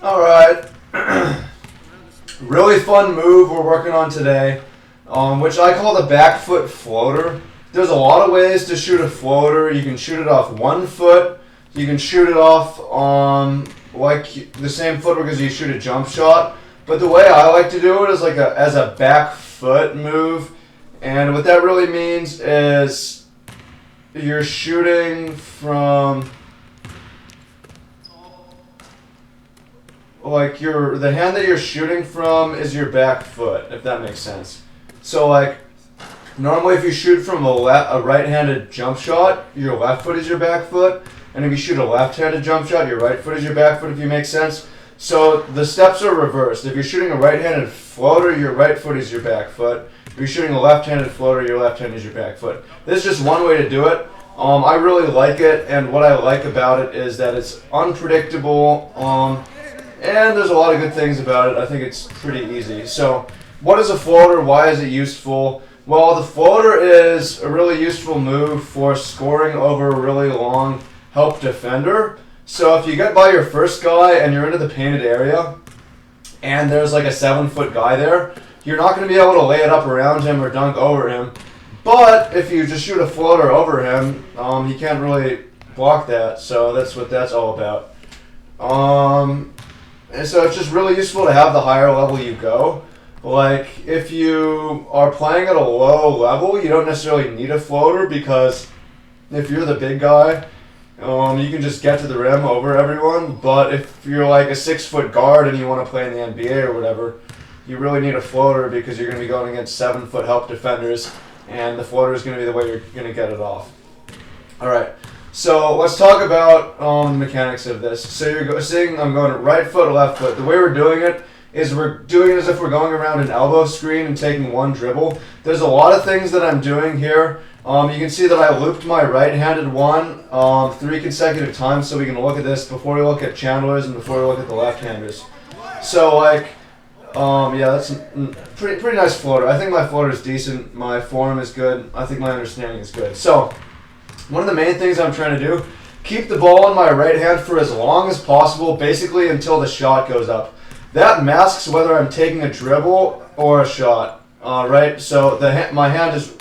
Alright, really fun move we're working on today, which I call the back foot floater. There's a lot of ways to shoot a floater. You can shoot it off 1 foot, you can shoot it off like the same footwork as you shoot a jump shot, but the way I like to do it is like as a back foot move, and what that really means is you're shooting from the hand that you're shooting from is your back foot, if that makes sense. So like normally if you shoot from a right-handed jump shot, your left foot is your back foot, and if you shoot a left-handed jump shot, your right foot is your back foot, if you make sense. So the steps are reversed. If you're shooting a right-handed floater, your right foot is your back foot. If you're shooting a left-handed floater, your left hand is your back foot. This is just one way to do it. I really like it, and what I like about it is that it's unpredictable. And there's a lot of good things about it. I think it's pretty easy. So what is a floater? Why is it useful? Well, the floater is a really useful move for scoring over a really long help defender. So if you get by your first guy and you're into the painted area and there's like a 7-foot guy there, you're not going to be able to lay it up around him or dunk over him. But if you just shoot a floater over him, he can't really block that. So that's what that's all about. And so it's just really useful to have the higher level you go. Like, if you are playing at a low level, you don't necessarily need a floater, because if you're the big guy, you can just get to the rim over everyone. But if you're like a 6-foot guard and you want to play in the NBA or whatever, you really need a floater, because you're going to be going against 7-foot help defenders, and the floater is going to be the way you're going to get it off. Alright. So let's talk about the mechanics of this. So you're seeing I'm going right foot, left foot. The way we're doing it is we're doing it as if we're going around an elbow screen and taking one dribble. There's a lot of things that I'm doing here. You can see that I looped my right-handed one 3 consecutive times, so we can look at this before we look at Chandler's and before we look at the left-handers. So like, yeah, that's a pretty nice floater. I think my floater is decent. My form is good. I think my understanding is good. So one of the main things I'm trying to do, keep the ball in my right hand for as long as possible, basically until the shot goes up. That masks whether I'm taking a dribble or a shot, right? So my hand is,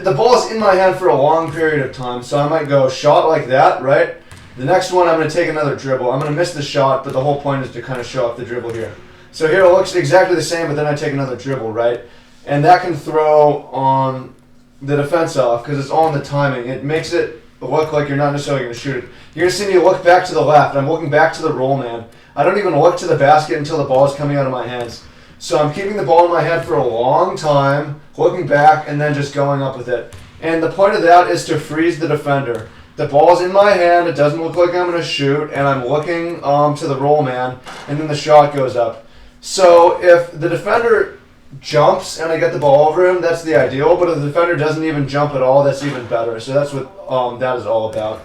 the ball is in my hand for a long period of time, so I might go shot like that, right? The next one I'm going to take another dribble. I'm going to miss the shot, but the whole point is to kind of show off the dribble here. So here it looks exactly the same, but then I take another dribble, right? And that can throw on the defense off, because it's all in the timing. It makes it look like you're not necessarily going to shoot it. You're going to see me look back to the left. I'm looking back to the roll man. I don't even look to the basket until the ball is coming out of my hands. So I'm keeping the ball in my hand for a long time, looking back, and then just going up with it. And the point of that is to freeze the defender. The ball's in my hand, it doesn't look like I'm going to shoot, and I'm looking to the roll man, and then the shot goes up. So if the defender jumps and I get the ball over him, that's the ideal. But if the defender doesn't even jump at all, that's even better. So that's what that is all about.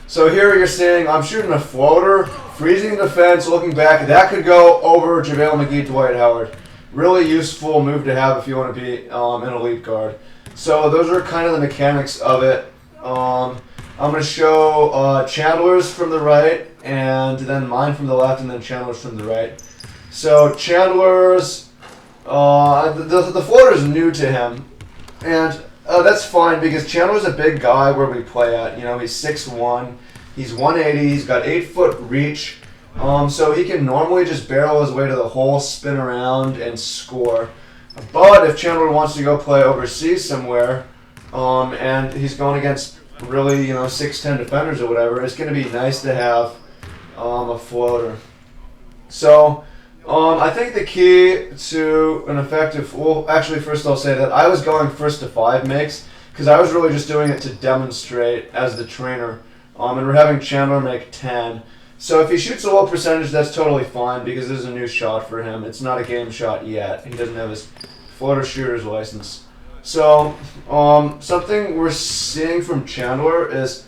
So here you're seeing I'm shooting a floater, freezing the defense, looking back. That could go over JaVale McGee, Dwight Howard. Really useful move to have if you want to be an elite guard. So those are kind of the mechanics of it. I'm going to show Chandler's from the right, and then mine from the left, and then Chandler's from the right. So Chandler's, the floater is new to him, and that's fine, because Chandler's a big guy where we play at. You know, he's 6'1", he's 180, he's got 8-foot reach, so he can normally just barrel his way to the hole, spin around, and score. But if Chandler wants to go play overseas somewhere, and he's going against really, 6'10" defenders or whatever, it's going to be nice to have a floater. So I think the key to an effective, well, actually, first I'll say that I was going first to 5 makes, because I was really just doing it to demonstrate as the trainer, and we're having Chandler make 10. So if he shoots a low percentage, that's totally fine, because this is a new shot for him. It's not a game shot yet. He doesn't have his floater shooter's license. So something we're seeing from Chandler is,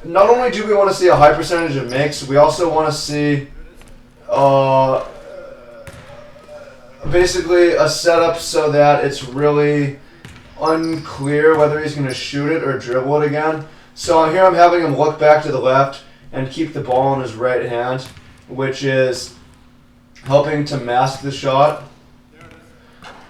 not only do we want to see a high percentage of makes, we also want to see basically a setup so that it's really unclear whether he's going to shoot it or dribble it again. So here I'm having him look back to the left and keep the ball in his right hand. which is helping to mask the shot.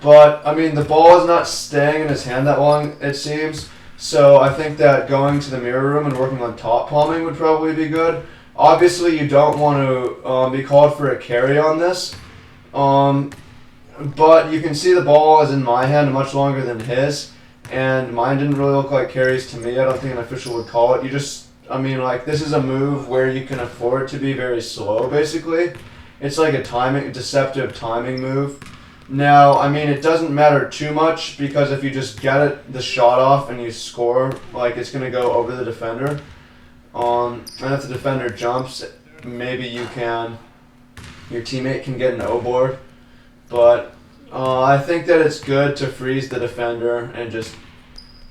But, I mean, the ball is not staying in his hand that long, it seems. So I think that going to the mirror room and working on top palming would probably be good. Obviously, you don't want to be called for a carry on this. But you can see the ball is in my hand much longer than his. And mine didn't really look like carries to me. I don't think an official would call it. This is a move where you can afford to be very slow, basically. It's like a deceptive timing move. Now, I mean, it doesn't matter too much because if you just get the shot off and you score, like, it's going to go over the defender. And if the defender jumps, maybe your teammate can get an O board. But I think that it's good to freeze the defender and just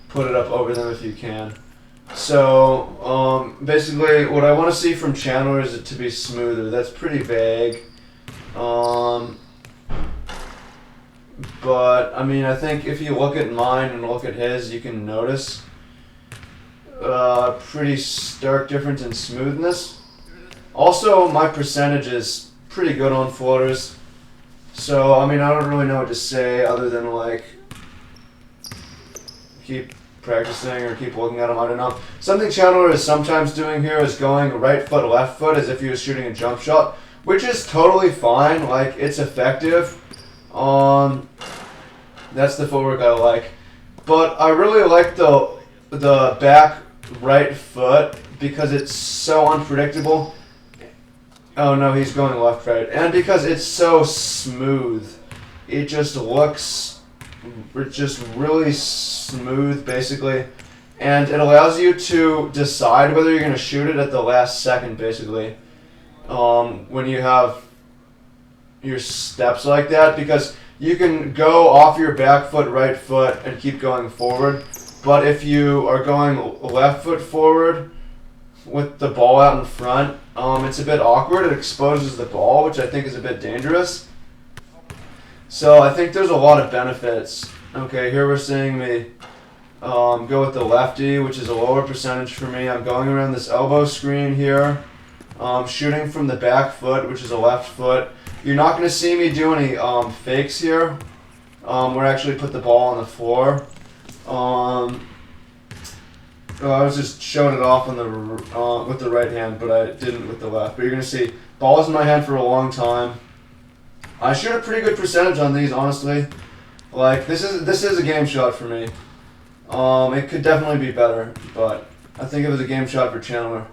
put it up over them if you can. So, basically, what I want to see from Chandler is it to be smoother. That's pretty vague. But, I mean, I think if you look at mine and look at his, you can notice a pretty stark difference in smoothness. Also, my percentage is pretty good on floaters. So, I mean, I don't really know what to say other than, like, keep practicing or keep looking at them. I don't know. Something Chandler is sometimes doing here is going right foot, left foot as if he was shooting a jump shot, which is totally fine. Like, it's effective. That's the footwork I like. But I really like the back right foot because it's so unpredictable. Oh no, he's going left right. And because it's so smooth, it just looks really smooth basically. And it allows you to decide whether you're going to shoot it at the last second basically. When you have your steps like that, because you can go off your back foot, right foot, and keep going forward. But if you are going left foot forward with the ball out in front, it's a bit awkward. It exposes the ball, which I think is a bit dangerous. So I think there's a lot of benefits. Okay, here we're seeing me go with the lefty, which is a lower percentage for me. I'm going around this elbow screen here, shooting from the back foot, which is a left foot. You're not going to see me do any fakes here. Where I actually put the ball on the floor. I was just showing it off on the with the right hand, but I didn't with the left. But you're going to see ball's in my hand for a long time. I shoot a pretty good percentage on these, honestly. Like this is a game shot for me. It could definitely be better, but I think it was a game shot for Chandler.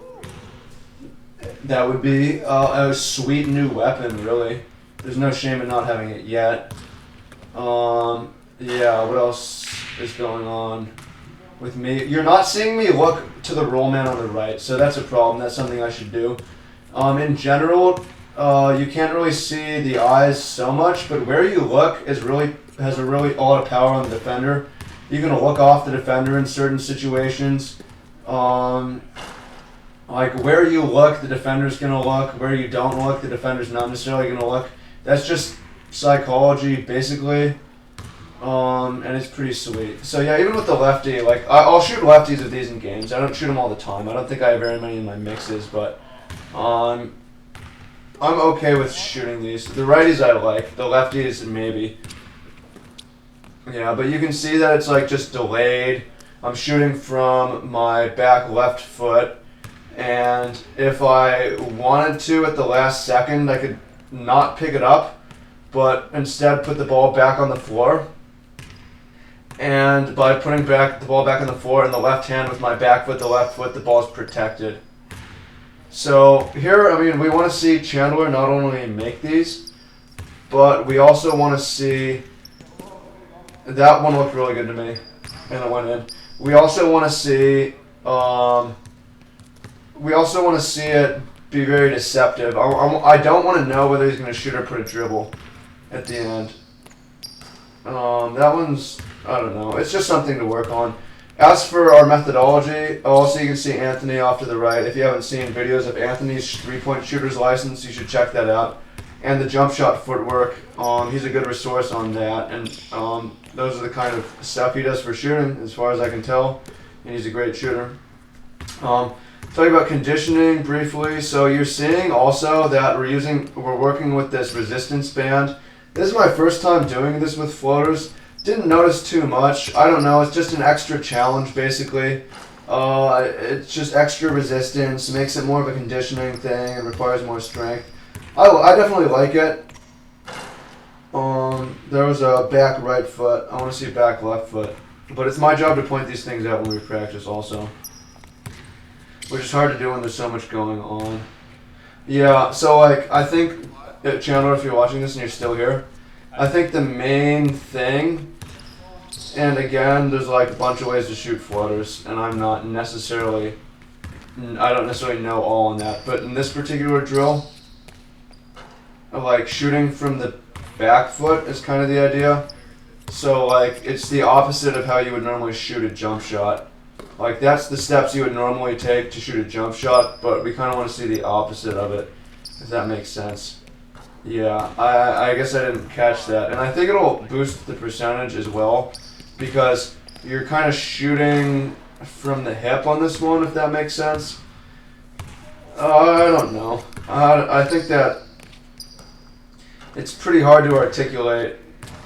That would be a sweet new weapon, really. There's no shame in not having it yet. Yeah, what else is going on with me? You're not seeing me look to the roll man on the right, so that's a problem. That's something I should do. In general, you can't really see the eyes so much, but where you look has a lot of power on the defender. You're going to look off the defender in certain situations. Like where you look, the defender's going to look. Where you don't look, the defender's not necessarily going to look. That's just psychology, basically. And it's pretty sweet. So yeah, even with the lefty, like I'll shoot lefties with these in games. I don't shoot them all the time. I don't think I have very many in my mixes, but I'm okay with shooting these. The righties I like. The lefties maybe. Yeah, but you can see that it's like just delayed. I'm shooting from my back left foot. And if I wanted to at the last second, I could not pick it up, but instead put the ball back on the floor. And by putting the ball back on the floor in the left hand with my back foot, the left foot, the ball is protected. So here, I mean, we want to see Chandler not only make these, but we also want to see, that one looked really good to me, and it went in. We also want to see, it be very deceptive. I don't want to know whether he's going to shoot or put a dribble at the end. That one's, I don't know. It's just something to work on. As for our methodology, also you can see Anthony off to the right. If you haven't seen videos of Anthony's three-point shooter's license, you should check that out. And the jump shot footwork, he's a good resource on that. And those are the kind of stuff he does for shooting, as far as I can tell. And he's a great shooter. talk about conditioning briefly. So you're seeing also that we're working with this resistance band. This is my first time doing this with floaters. Didn't notice too much. I don't know. It's just an extra challenge basically. It's just extra resistance. Makes it more of a conditioning thing. It requires more strength. I definitely like it. There was a back right foot. I want to see back left foot. But it's my job to point these things out when we practice also. Which is hard to do when there's so much going on. Yeah, so like, I think, Chandler, if you're watching this and you're still here, I think the main thing, and again, there's like a bunch of ways to shoot floaters, and I don't necessarily know all on that, but in this particular drill, like shooting from the back foot is kind of the idea. So like, it's the opposite of how you would normally shoot a jump shot. Like that's the steps you would normally take to shoot a jump shot, but we kind of want to see the opposite of it, if that makes sense. Yeah, I guess I didn't catch that. And I think it'll boost the percentage as well, because you're kind of shooting from the hip on this one, if that makes sense. I don't know. I think that it's pretty hard to articulate,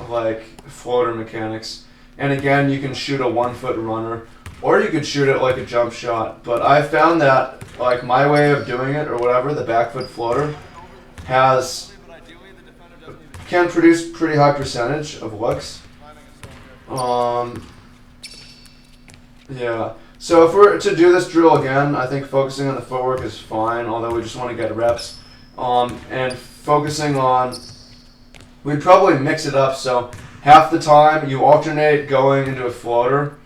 like, floater mechanics. And again, you can shoot a 1 foot runner, or you could shoot it like a jump shot. But I found that, like, my way of doing it, or whatever, the back foot floater, can produce pretty high percentage of looks. Yeah. So if we're to do this drill again, I think focusing on the footwork is fine, although we just want to get reps. And focusing on, we'd probably mix it up, so half the time you alternate going into a floater.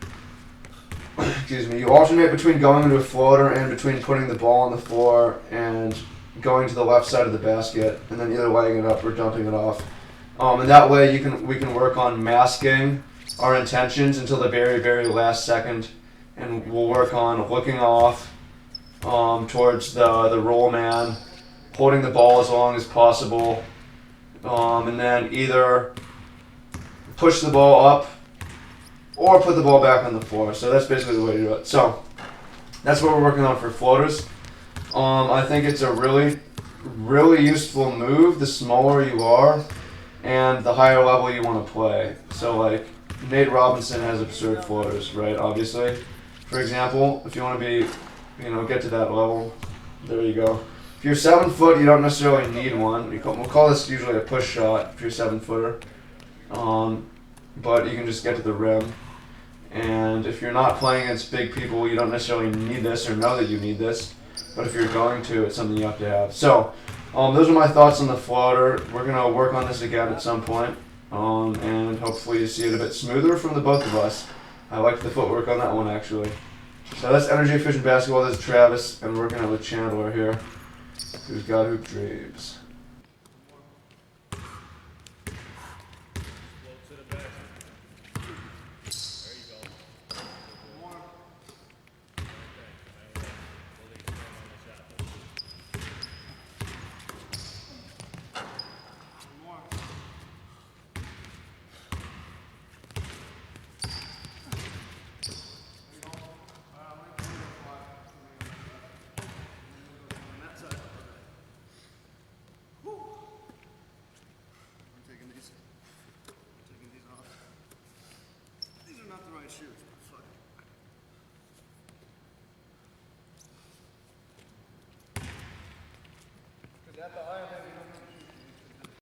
Excuse me. You alternate between going into a floater and between putting the ball on the floor and going to the left side of the basket, and then either laying it up or dumping it off. And that way we can work on masking our intentions until the very, very last second, and we'll work on looking off towards the roll man, holding the ball as long as possible, and then either push the ball up or put the ball back on the floor. So that's basically the way to do it. So that's what we're working on for floaters. I think it's a really, really useful move the smaller you are and the higher level you want to play. So like Nate Robinson has absurd floaters, right? Obviously. For example, if you want to be, get to that level, there you go. If you're 7 foot, you don't necessarily need one. We'll call this usually a push shot if you're 7 footer. But you can just get to the rim. And if you're not playing against big people, you don't necessarily need this or know that you need this. But if you're going to, it's something you have to have. So, those are my thoughts on the floater. We're going to work on this again at some point. And hopefully you see it a bit smoother from the both of us. I liked the footwork on that one, actually. So that's Energy Efficient Basketball. This is Travis, and we're working out with Chandler here, who's got hoop dreams. Is that the higher